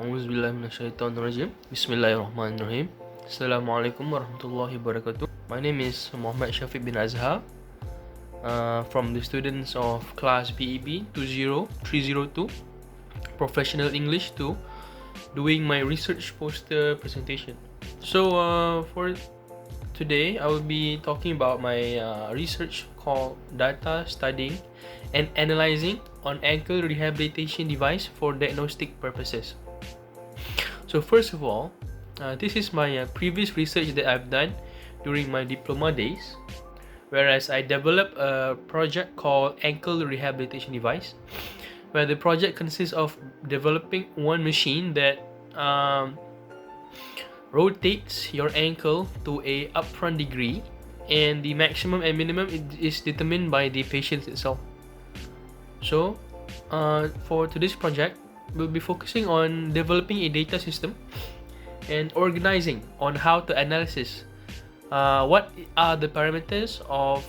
A'udzubillahi minasyaitonirrajim. Bismillahirrahmanirrahim. Assalamualaikum warahmatullahi wabarakatuh. My name is Mohamad Syafik bin Azhar, from the students of class BEB20302, Professional English 2, doing my research poster presentation. So for today, I will be talking about my research called Data Studying and Analyzing on Ankle Rehabilitation Device for Diagnostic Purposes. So first of all, this is my previous research that I've done during my diploma days, whereas I developed a project called Ankle Rehabilitation Device, where the project consists of developing one machine that rotates your ankle to a upfront degree, and the maximum and minimum is determined by the patient itself. So for today's project, we'll be focusing on developing a data system and organizing on how to analysis what are the parameters of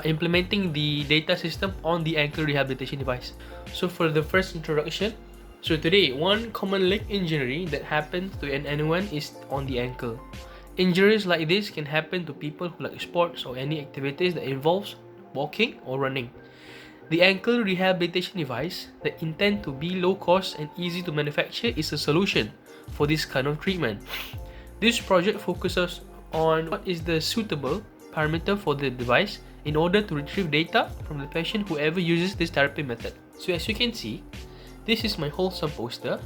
implementing the data system on the ankle rehabilitation device. So for the first introduction, so today, one common leg injury that happens to anyone is on the ankle. Injuries like this can happen to people who like sports or any activities that involves walking or running. The ankle rehabilitation device that intend to be low cost and easy to manufacture is a solution for this kind of treatment. This project focuses on what is the suitable parameter for the device in order to retrieve data from the patient whoever uses this therapy method. So as you can see, this is my wholesome poster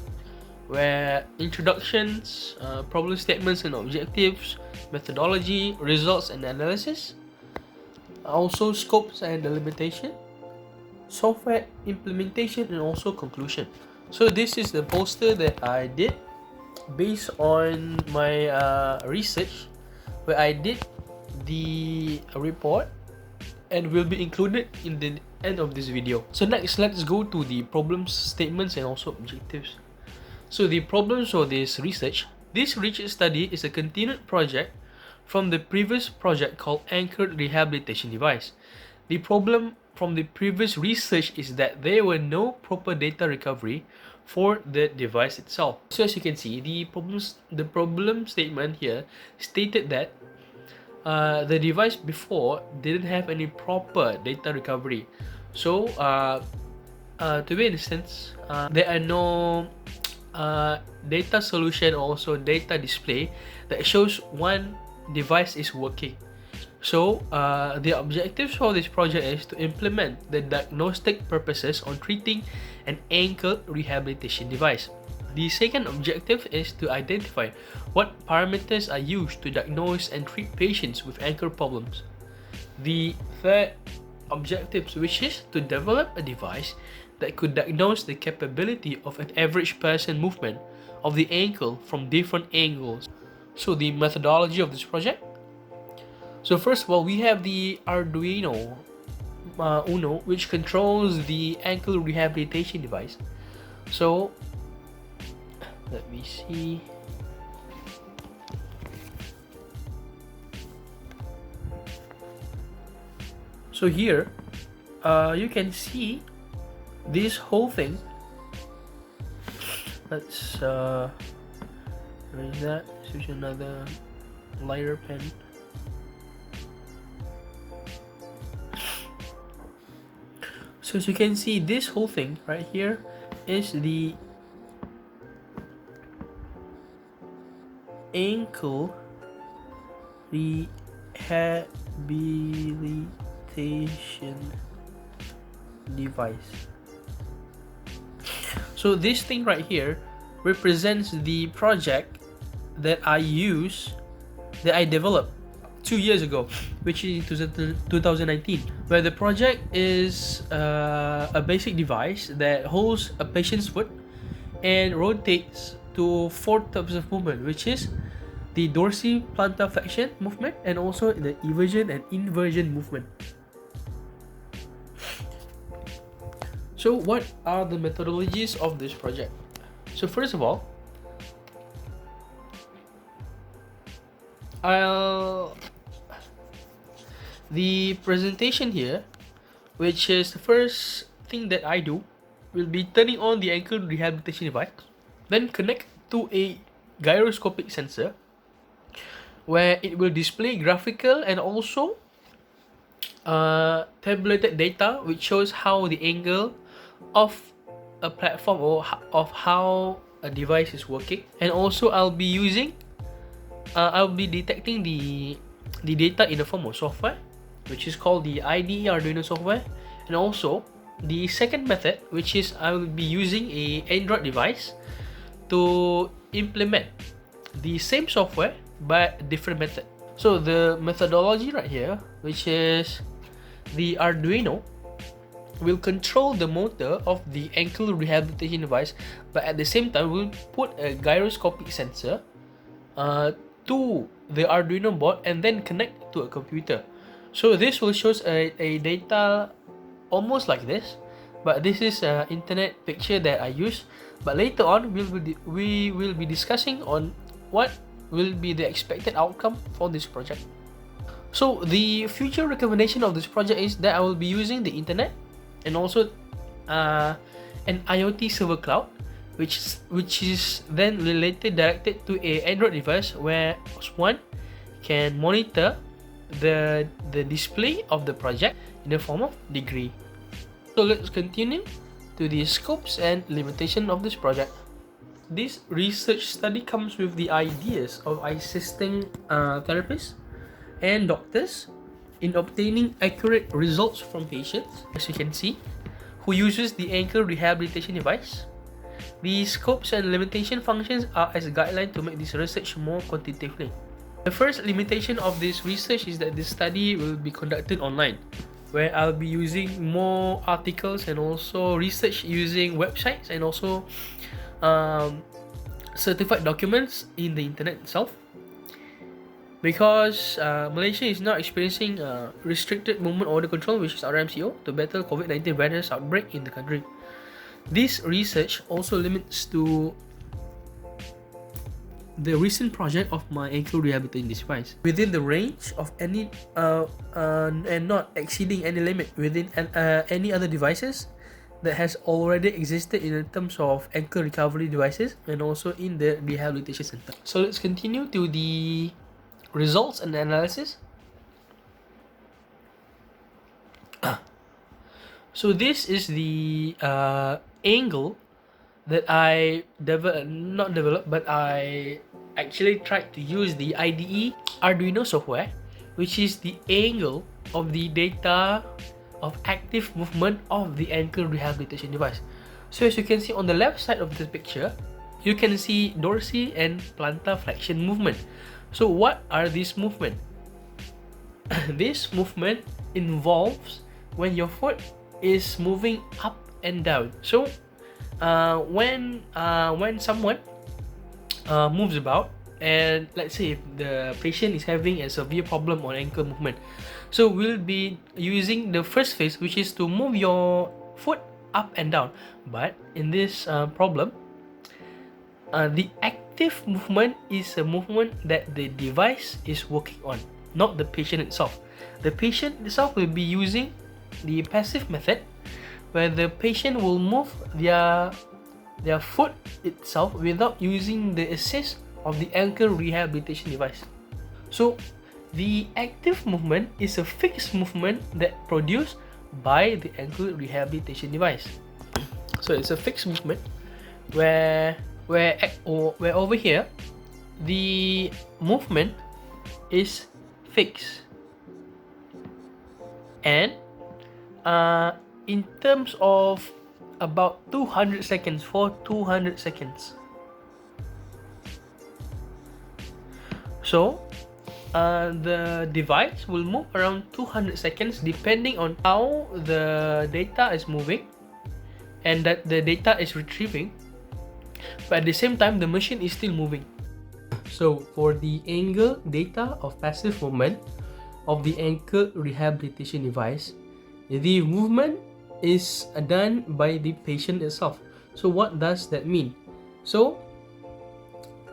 where introductions, problem statements and objectives, methodology, results and analysis, also scopes and delimitation, software implementation and also conclusion. So this is the poster that I did based on my research, where I did the report and will be included in the end of this video. So next, let's go to the problem statements and also objectives. So the problems for this research study is a continued project from the previous project called Ankle Rehabilitation Device. The problem from the previous research is that there were no proper data recovery for the device itself. So as you can see, the problem statement here stated that the device before didn't have any proper data recovery. So to be instance, there are no data solution or also data display that shows one device is working. So the objectives for this project is to implement the diagnostic purposes on treating an ankle rehabilitation device. The second objective is to identify what parameters are used to diagnose and treat patients with ankle problems. The third objective, which is to develop a device that could diagnose the capability of an average person movement of the ankle from different angles. So the methodology of this project. So first of all, we have the Arduino Uno, which controls the ankle rehabilitation device. So let me see. So here, you can see this whole thing. Let's erase that. Switch another lighter pen. So as you can see, this whole thing right here is the ankle rehabilitation device. So this thing right here represents the project that I developed 2 years ago, which is 2019, where the project is a basic device that holds a patient's foot and rotates to 4 types of movement, which is the dorsiplantar flexion movement and also the eversion and inversion movement. So what are the methodologies of this project? So first of all, the presentation here, which is the first thing that I do, will be turning on the ankle rehabilitation device, then connect to a gyroscopic sensor where it will display graphical and also tabulated data which shows how the angle of a platform or of how a device is working. And also I'll be detecting the data in the form of software, which is called the IDE Arduino software. And also the second method, which is I will be using a Android device to implement the same software but different method. So the methodology right here, which is the Arduino will control the motor of the ankle rehabilitation device, but at the same time we'll put a gyroscopic sensor to the Arduino board and then connect to a computer. So this will show a data almost like this, but this is an internet picture that I use. But later on we will be discussing on what will be the expected outcome for this project. So the future recommendation of this project is that I will be using the internet and also an IoT server cloud, which is then directed to a Android device where one can monitor the display of the project in the form of degree. So let's continue to the scopes and limitation of this project. This research study comes with the ideas of assisting therapists and doctors in obtaining accurate results from patients, as you can see, who uses the ankle rehabilitation device. The scopes and limitation functions are as a guideline to make this research more quantitatively. The first limitation of this research is that this study will be conducted online, where I'll be using more articles and also research using websites and also certified documents in the internet itself. Because Malaysia is now experiencing restricted movement order control, which is RMCO, to battle COVID-19 virus outbreak in the country. This research also limits to the recent project of my ankle rehabilitation device within the range of any and not exceeding any limit within any other devices that has already existed in terms of ankle recovery devices and also in the rehabilitation center. So let's continue to the results and analysis. So this is the angle that I I actually tried to use the IDE Arduino software, which is the angle of the data of active movement of the ankle rehabilitation device. So as you can see on the left side of this picture, you can see dorsal and plantar flexion movement. So what are these movement? This movement involves when your foot is moving up and down. So when someone moves about, and let's say if the patient is having a severe problem on ankle movement, so we'll be using the first phase, which is to move your foot up and down. But in this problem, the active movement is a movement that the device is working on, not the patient itself. The patient itself will be using the passive method, where the patient will move their foot itself without using the assist of the ankle rehabilitation device. So the active movement is a fixed movement that produced by the ankle rehabilitation device. So it's a fixed movement where over here the movement is fixed, and in terms of about 200 seconds, for 200 seconds. So the device will move around 200 seconds depending on how the data is moving and that the data is retrieving, but at the same time the machine is still moving. So for the angle data of passive movement of the ankle rehabilitation device, the movement is done by the patient itself. So what does that mean? So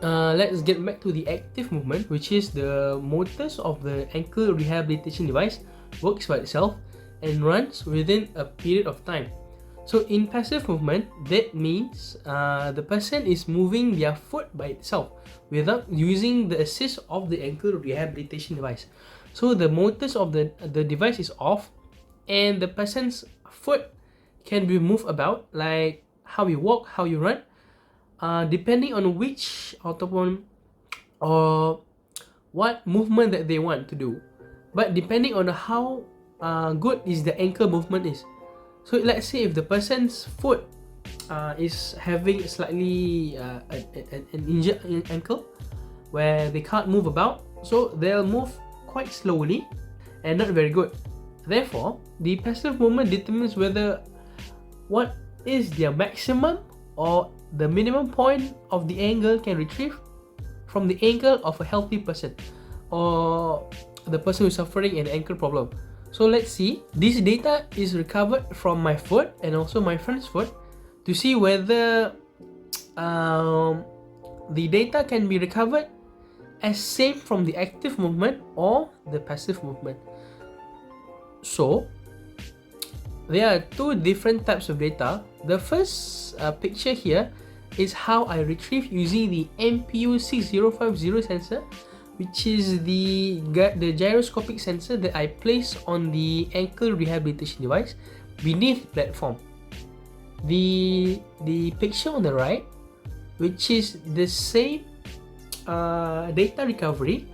let's get back to the active movement, which is the motors of the ankle rehabilitation device works by itself and runs within a period of time. So in passive movement, that means the person is moving their foot by itself without using the assist of the ankle rehabilitation device. So the motors of the device is off, and the person's foot can be moved about, like how you walk, how you run, depending on which autopon or what movement that they want to do, but depending on how good is the ankle movement is. So let's say if the person's foot is having slightly an injured ankle where they can't move about, so they'll move quite slowly and not very good. Therefore, the passive movement determines whether what is their maximum or the minimum point of the angle can retrieve from the ankle of a healthy person or the person who's suffering an ankle problem. So let's see, this data is recovered from my foot and also my friend's foot to see whether the data can be recovered as same from the active movement or the passive movement. So there are two different types of data. The first picture here is how I retrieve using the MPU6050 sensor, which is the gyroscopic sensor that I place on the ankle rehabilitation device beneath the platform. The picture on the right, which is the same data recovery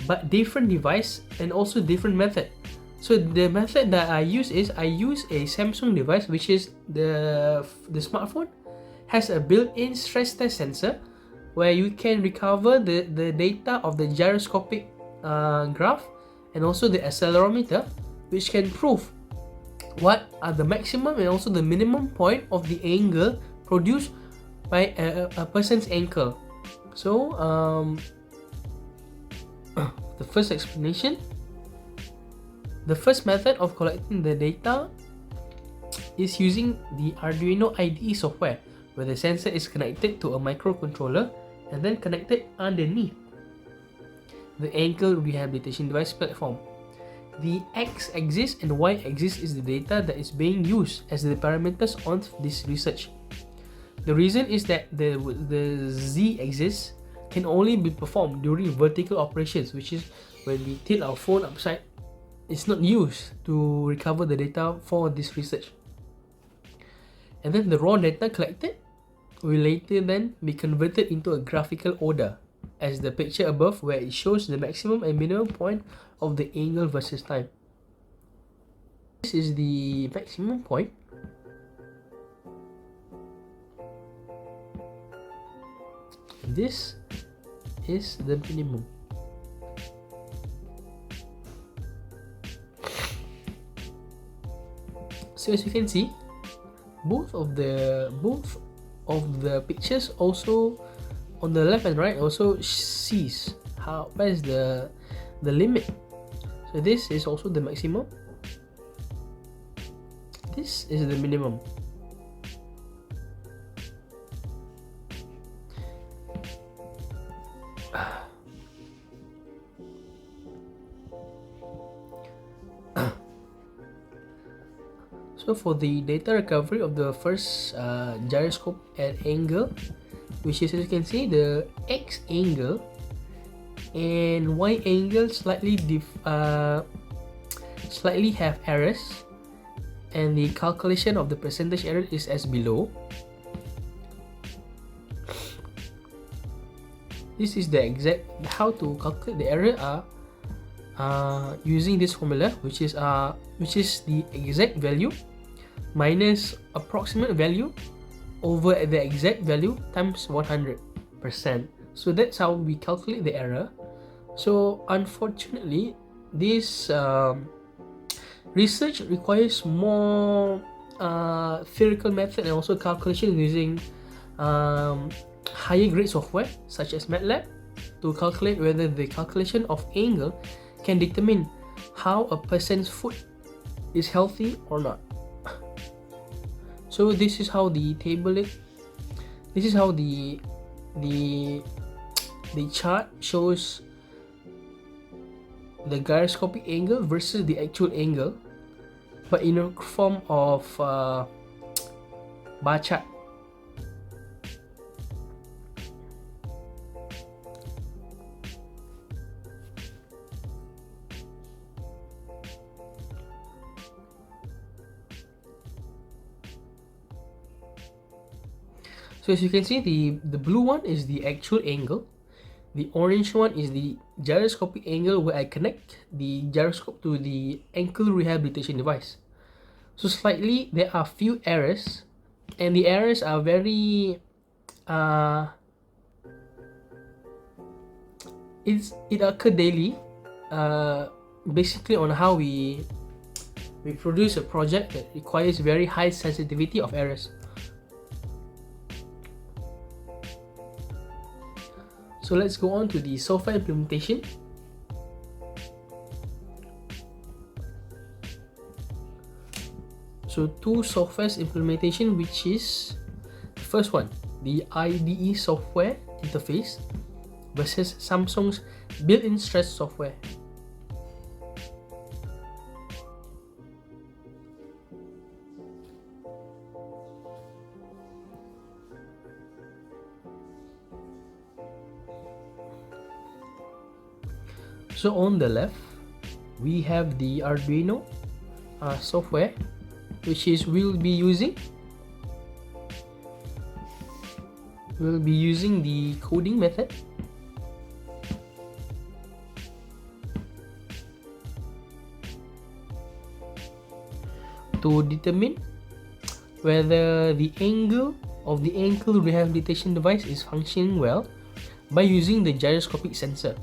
but different device and also different method. So the method that I use is I use a Samsung device, which is the smartphone has a built-in stress test sensor where you can recover the data of the gyroscopic graph and also the accelerometer, which can prove what are the maximum and also the minimum point of the angle produced by a person's ankle. So the first explanation, the first method of collecting the data is using the Arduino IDE software, where the sensor is connected to a microcontroller and then connected underneath the ankle rehabilitation device platform. The x-axis and y-axis is the data that is being used as the parameters on this research. The reason is that the z-axis can only be performed during vertical operations, which is when we tilt our phone upside. It's not used to recover the data for this research. And then the raw data collected will later then be converted into a graphical order, as the picture above, where it shows the maximum and minimum point of the angle versus time. This is the maximum point. This is the minimum. So as you can see, both of the pictures also on the left and right also sees where is the limit. So this is also the maximum. This is the minimum. So for the data recovery of the first gyroscope at angle, which is, as you can see, the X angle and Y angle slightly have errors, and the calculation of the percentage error is as below. This is the exact how to calculate the error using this formula, which is the exact value minus approximate value over the exact value times 100%. So that's how we calculate the error. So unfortunately, this research requires more theoretical method and also calculation using higher grade software such as MATLAB to calculate whether the calculation of angle can determine how a person's foot is healthy or not. So this is how the table is. This is how the chart shows the gyroscopic angle versus the actual angle, but in a form of bar chart. So as you can see, the blue one is the actual angle. The orange one is the gyroscopic angle where I connect the gyroscope to the ankle rehabilitation device. So slightly, there are few errors, and the errors are very it occur daily, basically on how we produce a project that requires very high sensitivity of errors. So let's go on to the software implementation. So two softwares implementation, which is the first one, the IDE software interface versus Samsung's built-in stress software. So on the left, we have the Arduino software, which is we'll be using the coding method to determine whether the angle of the ankle rehabilitation device is functioning well by using the gyroscopic sensor.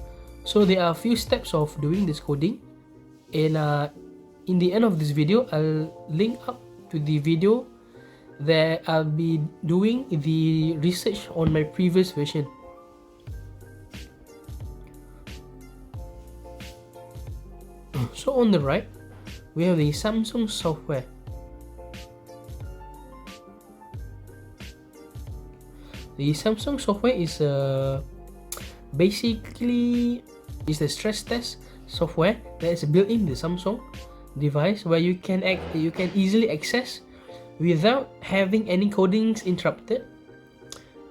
So there are a few steps of doing this coding, and in the end of this video, I'll link up to the video that I'll be doing the research on my previous version. So on the right, we have the Samsung software. The Samsung software is basically is a stress test software that is built in the Samsung device, where you can easily access without having any codings interrupted,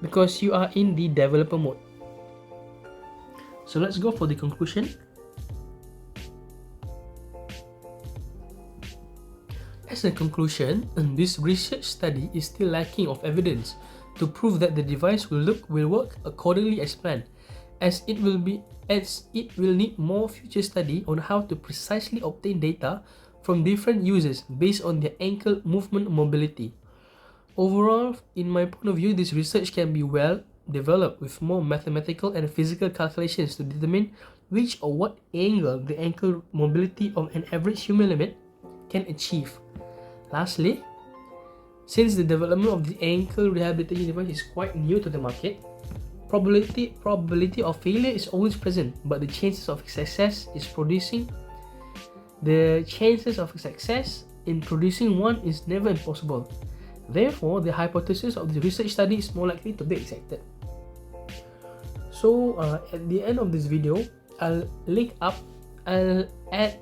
because you are in the developer mode. So let's go for the conclusion. As a conclusion, this research study is still lacking of evidence to prove that the device will work accordingly as planned, as it will need more future study on how to precisely obtain data from different users based on their ankle movement mobility. Overall, in my point of view, this research can be well developed with more mathematical and physical calculations to determine which or what angle the ankle mobility of an average human limb can achieve. Lastly, since the development of the ankle rehabilitation device is quite new to the market, probability of failure is always present, but the chances of success in producing one is never impossible. Therefore, the hypothesis of the research study is more likely to be accepted. So at the end of this video, I'll add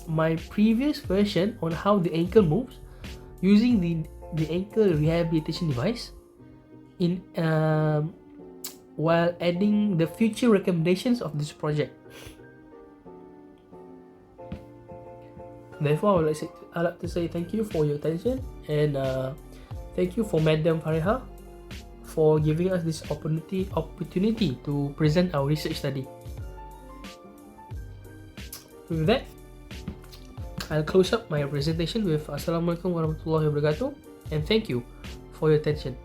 my previous version on how the ankle moves using the ankle rehabilitation device in while adding the future recommendations of this project. Therefore, I'd like to say thank you for your attention, and thank you for Madam Farehah for giving us this opportunity to present our research study. With that, I'll close up my presentation with Assalamualaikum warahmatullahi wabarakatuh, and thank you for your attention.